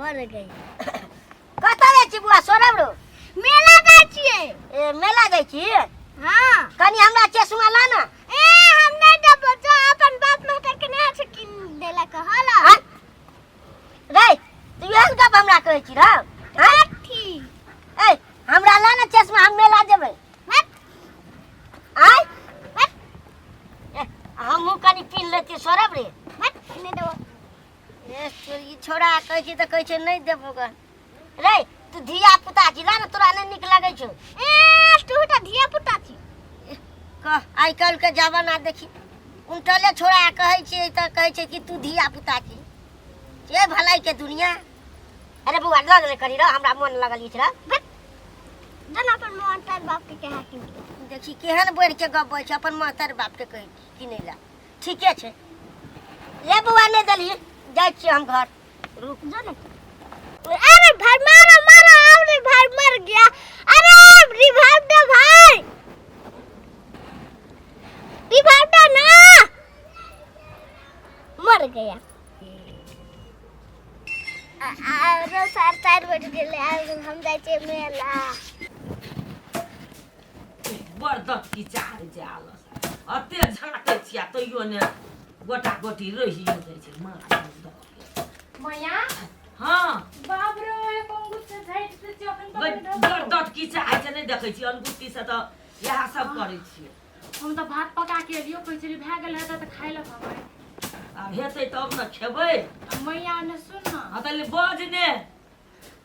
मर गई कत गई छी बुआ सोरब रो मेला गई छिए ए मेला गई छी हां कनी हमरा चश्मा ला ना ए हम नहीं देबो जो अपन बाप महतर के नहीं से किन देला कहला रे तू एहन गप हमरा कहै छी रे हां ठीक ए हमरा ला ना चश्मा हम मेला जेबै आय हमहू कनी किन लेती सोरब रे नहीं देबो ए ई छोड़ा कहै छी त कहै छै नहीं देबो ग रे तू धिया पुता छी ला ना तोरा नहीं निक लागै छौ ए तू त धिया पुता छी कह आइ काल्हि के जमाना देखी उनटले छोड़ा कहै छै त कहै छै कि तू धिया पुता छी के भलाई के दुनिया अरे बुआ लग ले करी रे हमरा मन लगल ई छरा जना अपन महतर बाप के कहा कि देखी केहन बढ़ के गप छै अपन महतर बाप के कहै किनै ला ठीके छै ले बुआ नहीं दली जाय छी हम घर रुक जा ना अरे भाई मारो मारो अरे भाई मर गया अरे रिवाइव दे भाई रिवाइव दे ना मर गया अरे सर टायर बैठ गेले हम जाय छे मेला बर्दत की चार जाल अते झाँकै छिया तैयो ने गोटा गोटी रहि जाइ छै मार मैया हां बाप रे पंगुत से झाइट से चोखन बर्दत की चाह छै नहीं देखै छी अनगुत्ती से त यहा सब करै छी हम त भात पका के लियो कहै छली भए गेल है त खाइ ल खबै अब हेतै तब न खेबै मैया ने सुन न आ त ले बज ने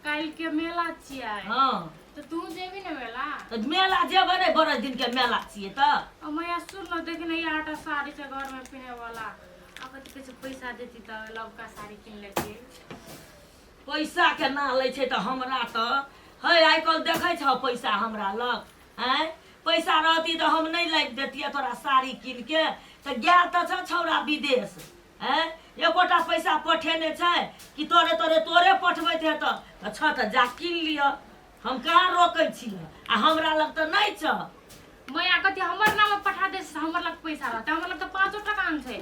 काल के मेला छियै हां त तू जेबी न मेला त मेला जेबै नै बड़ा दिन के मेला छियै त मैया सुन न देखि न ये आटा साड़ी से घर में पहने वाला अब कते पैसा देती त लवका साड़ी किन लेती पैसा के ना लै छै त हमरा त है आइ कल देखै छ पैसा हमरा लग हैं पैसा रहती त हम नहीं लाग देतिए तोरा साड़ी किन के त गेल त छ छौरा विदेश हैं एकोटा पैसा पठेने छै कि तोरे पठबैत हे त छ त जा किन लिय हम कहाँ रोकै छी आ हमरा लग त नहीं छ मैया कति हमर नाम में पठा दे से हमर लग पैसा रहते हमर लग त 5 टका छै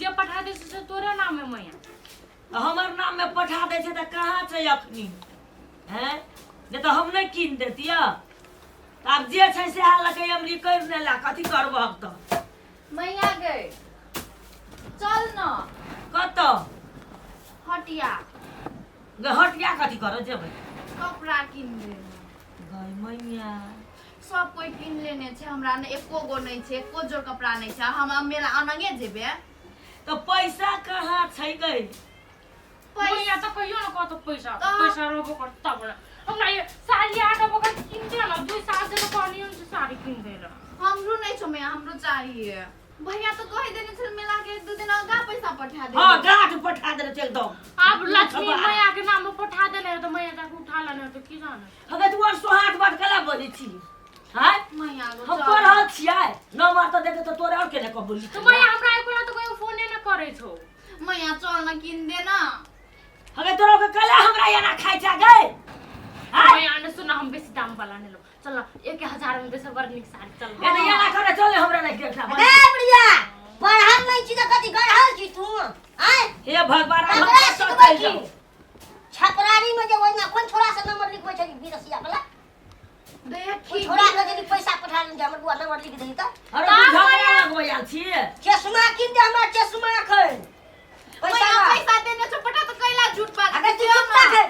जे पठा दे से तोरे नाम में मैया हमर नाम में पठा दे छै त कहाँ छै अखनी हैं जे त हम नहीं किन देतिए आब जे छै से हालके हमरी कर ने ला कथि करबहक त मैया गए चल न कत हटिया गे हटिया कथि कर जेबै कपड़ा किन ले गई मैया सब कोई किन लेने छे हमरा ने एको गो नहीं छे एको जोड़ कपड़ा नहीं छे हम मेला अनगे जेबे तो पैसा कहाँ छै गई मैया त कहियो न कत पैसा पैसा रोबो कर तब हमरा ये साड़ी आटा बकर किन दे न 2 साल से कहलियन से साड़ी किन दे र हमरो नहीं छो मैं हमरो चाहिए भैया तो कह देने छे मेला के 2 दिन आगा पैसा पठा दे हां गाठ पठा दे रे एकदम अब लक्ष्मी मैया के नाम में पठा देने तो मैया जाके उठा लेने तो की जाने हगे तू और सोहात बात कला बोली छी हां मैया गो हम पढ़ल छियै नंबर त देते त तोरे और के ने कबूली तो मैया हमरा एकोला तो कोई फोन न करे छो मैया चल न किन दे ना हगे तोरा के कला हमरा याना खाइ छ गए मैया ने सुन हम बेसी दाम वाला ने लो चल 1000 में बेसे बड़ निक साड़ी चल ए याना करे चले हमरा नहीं देखा ए बुढ़िया पर हम नहीं छी त कथि कर रहल छी तू आय हे भगवान हमरा सिखबै छी छपरारी में जे ओइना कोन छोरा से नंबर लिखबै छली बिरसिया वाला देखी छोरा के यदि पैसा पठा दे हमर बुआ नंबर लिख देही त अरे तू झगड़ा लगबै आल छी चश्मा किन दे हमरा चश्मा खै पैसा पैसा देने छो पठा तो कैला झूठ बात अगर तू चुप ना खै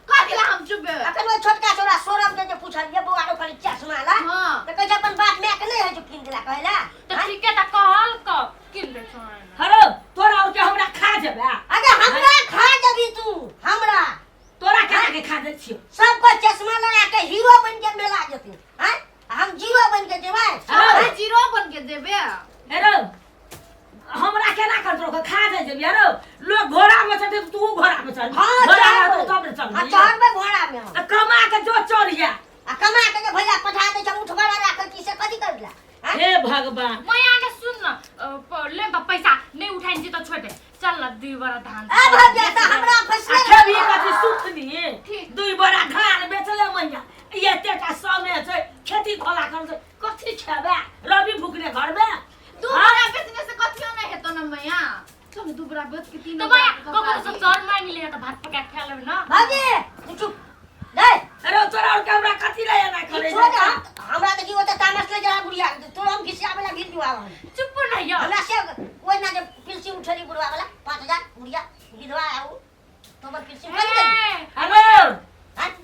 का दिला हम चुप अखन वो छोटका छोरा सोरम के जे पूछल ये बुआ रो खाली चश्मा ला हां त कहै अपन बात में के नहीं है जो किन देला कहला तो ठीक है त कहल क किन ले छो हरो तोरा और के हमरा खा जेबे अगर हमरा खा जबी तू हमरा तोरा के खा दे छियो सबको चश्मा लगा के हीरो बन के मेला जेते हैं हम जीरो बन के जेबै अरे जीरो बन के देबे हेरो हमरा केना करतो के खा दे जेबी हेरो लोग घोड़ा में चढ़े तू घोड़ा में चढ़ घोड़ा में तब चढ़ हां चढ़बे घोड़ा में आ कमा के जो चढ़िया आ कमा के जे भैया पठा दे छ उठ बड़ा राख की से कथि करला हे भगवान मैया ने सुन न ले पैसा नहीं उठाइन जे त छोड़ दे चल न 2 बड़ा धान ए भैया त हमरा फसले अभी कथि सुखनी 2 बड़ा धान बेचले मैया एते का समय छै खेती खोला कर से कथि छबे रवि भुकने घर में तू बड़ा बिजनेस से कथियो नहीं हेतो न मैया चल 2 बड़ा हमरा बच के 3 तो मैं ककरो से सर मांग ले त भात पका खा लेब ना भाजी तू चुप दे अरे तोरा और कैमरा कथी ले ना करे छोड़ हमरा त की होता तामस ले जा बुढ़िया तोरा हम घिसिया वाला वीडियो आवा चुप ना या हमरा से कोई ना जे पिलसी उठली बुढ़वा वाला 5000 बुढ़िया विधवा आऊ तो बस पिलसी उठा दे हेलो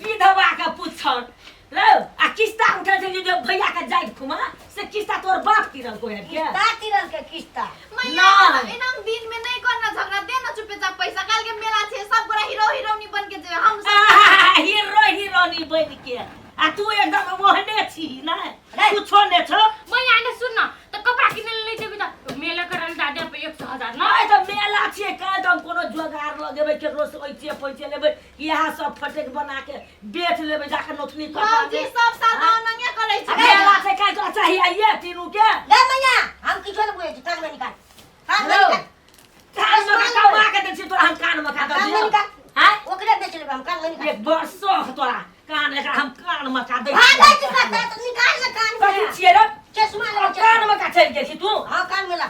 विधवा के पूछन लो आ किस्ता उठा दे जो भैया के जाई खुमा से किस्ता तोर बाप तिरल को है क्या किस्ता तिरल के किस्ता मैया इनाम दिन में नहीं करना झगड़ा दे ना चुपचाप पैसा काल के मेला छे सब गोरा हीरो हीरोनी बन के जे हम सब हीरो हीरोनी बन के आ तू एकदम मोहने छी ना कुछो ने छ मैं आने सुन ना तो कपड़ा किने ले जेबी त मेला करन दादे पे 100,000 ना नहीं तो मेला छे एकदम कोनो जोगार लगेबे केकरो से ओइचे पैसे लेबे यहाँ सब फटेक बना के बेच लेबे जाके नोटनी कटा जी सब साल नंगे करे छे मेला से काहे तो चाहिए ये तीनू के ले मैया हम किछो ने बुझे कान में निकाल कान में निकाल कान में कमा के दे छी तोरा हम कान में का दे कान में निकाल हैं ओकरे बेच लेबे हम कान में निकाल एक वर्षो तोरा कान एकरा हम कान में का दे हां दे चुका तो निकाल ना कान कथी में छिए रे चश्मा ले कान में का चल गेल छी तू हां कान में ला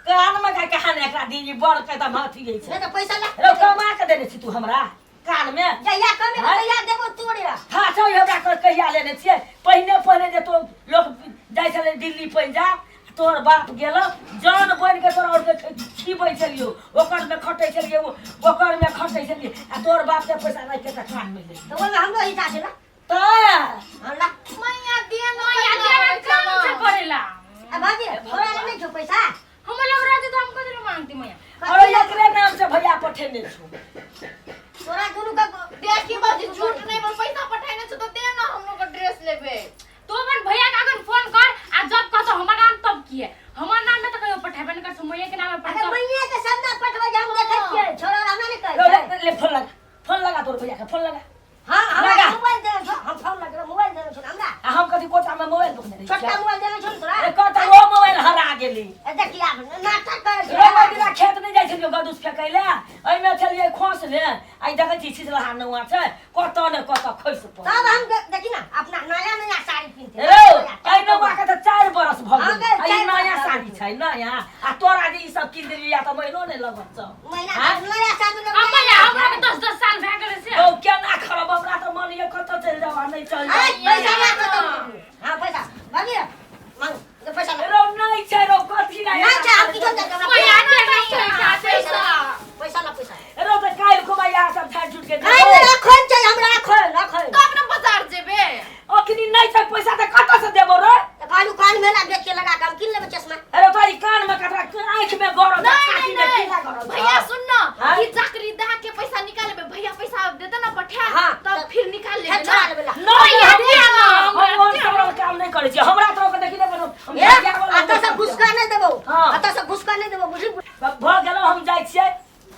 कान में का कहां एकरा दीनी बड़ के त माथी गई छे नहीं तो पैसा ला रे कमा के देने छी तू हमरा कान में जइया कमे जइया देबो तोड़े हां छौ हमरा कहिया लेने छिए पहिने जे तो लोग जाय छले दिल्ली पंजाब तोर बाप गेल जान बन के तोरा और के खीबै छलियो ओकर में खटै छलियो ओकर में खटै छलियो आ तोर बाप के पैसा नहीं के त कान में ले तो ओला हमरो हिस्सा छे ना त हमरा मैया दे ना मैं आदे काम से करेला आ भाभी तोरा ले नहीं छो पैसा हम लग रहा तो हम कदर मांगती मैं और एकरे नाम से भैया पठेने छु तोरा दुनु का देख के बाजी झूठ नहीं बोल पैसा पठाइने छ तो दे ना हम लोग का ड्रेस लेबे तो अपन भैया का अगर फोन कर आ जब कह तो हमर नाम तब किए हमर नाम में तो कहियो पठाबे न कर समय के नाम पे अरे मैया के सब ना पठवा हम देखै छियै छोरा हमरा नहीं कहै ले फोन लगा तोर भैया के फोन लगा हां लगा। हमरा मोबाइल दे छो हम फोन लगा मोबाइल दे छो हमरा आ हम कथी कोटा में मोबाइल दुख दे छोटका मोबाइल दे छो तोरा ए कत वो मोबाइल हरा गेली ए देखिया नाटक कर रोवा दिना खेत नहीं जाय छलियो गदुस फेकैले एइ में छलिए खोस ले आई देखै छी छिसला नौआ छै कत ने कत खैस पर तब हम देखी ना अपना नया नया साड़ी पिनते रे एइ नौआ के त 4 बरस भ हाँ, गेल चार एइ नया बरस साड़ी छै नया आ तोरा जे ई सब किन देलिए या त महिनो ने लगत छ महीना हाँ? नया साड़ी ले अब मैं हमरा के 10 साल भए गेल से तो केना खराब हमरा त मन ये कत चल जावा नहीं चल अरे जावा पैसा ला तो हां पैसा भाभी मांग ले पैसा ले रो नहीं छै रो कथी ना ना चाह हम किछो दे मैं आदे नहीं पैसा पैसा ला पैसा रो त काल को भैया सब ठाड़ छूट के काई में रखन छै हमरा रखन कब ना बाजार जेबे अखनी नहीं छै पैसा त कत से देबो रे कालू कान में ना बेच के लगा के हम किन लेबे चश्मा अरे तोरी कान में कतरा आंख में गरो नहीं नहीं भैया सुन ना हाँ? ई जाकरी दा के पैसा निकाल लेबे भैया पैसा दे दे ना पठा हाँ, तब फिर निकाल लेबे छा ना लेबे ला नहीं आदे ना हम और सब काम नहीं करे छी हमरा तो के देखि ने बनो हम ए आता से घुस का नहीं देबो हाँ। आता से घुस का नहीं देबो बुझी भ गेलो हम जाय छियै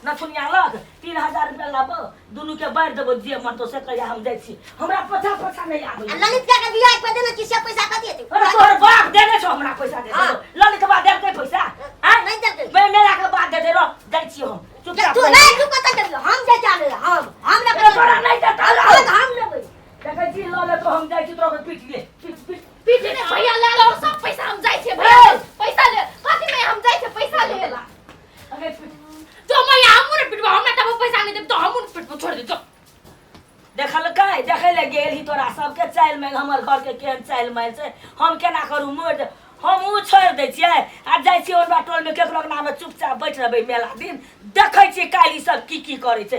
नथुनिया लग 3000 रुपया लाबो दुनु के बार देबो जे मन तो से कहिया हम जाय छी हमरा पछा पछा नहीं आबै ललित का बियाह पे देना किसे पैसा का दिए तू अरे तोहर बाप देने छौ हमरा पैसा दे हाँ। ललित बा देलकै पैसा हां नहीं देलकै बे मेरा के बाद दे दे रो जाय छी हम चुपचाप तू नहीं तू कत देबो हम जे चाले हम ना अरे तोरा नहीं देता हम लेबे देखै छी ल ले तो हम जाय छी तोरा के पीट ले पीट पीछे ने भैया ले लो सब पैसा हम जाय छे भैया पैसा ले कथि में हम जाय छे पैसा ले ला अरे पीट तो मैं हमरे पिटवा हमरा तब पैसा नहीं देब तो हम पिटवा छोड़ दे तो देखल काय देखै ले गेल ही तोरा सबके चाइल में हमर घर के केहन चाइल में से हम केना करू मोड़ हम उ छोड़ दै छियै आ जाइ छी ओनबा टोल में केकरो नाम में चुपचाप बैठ रहबै मेला दिन देखै छी काली सब की करै छै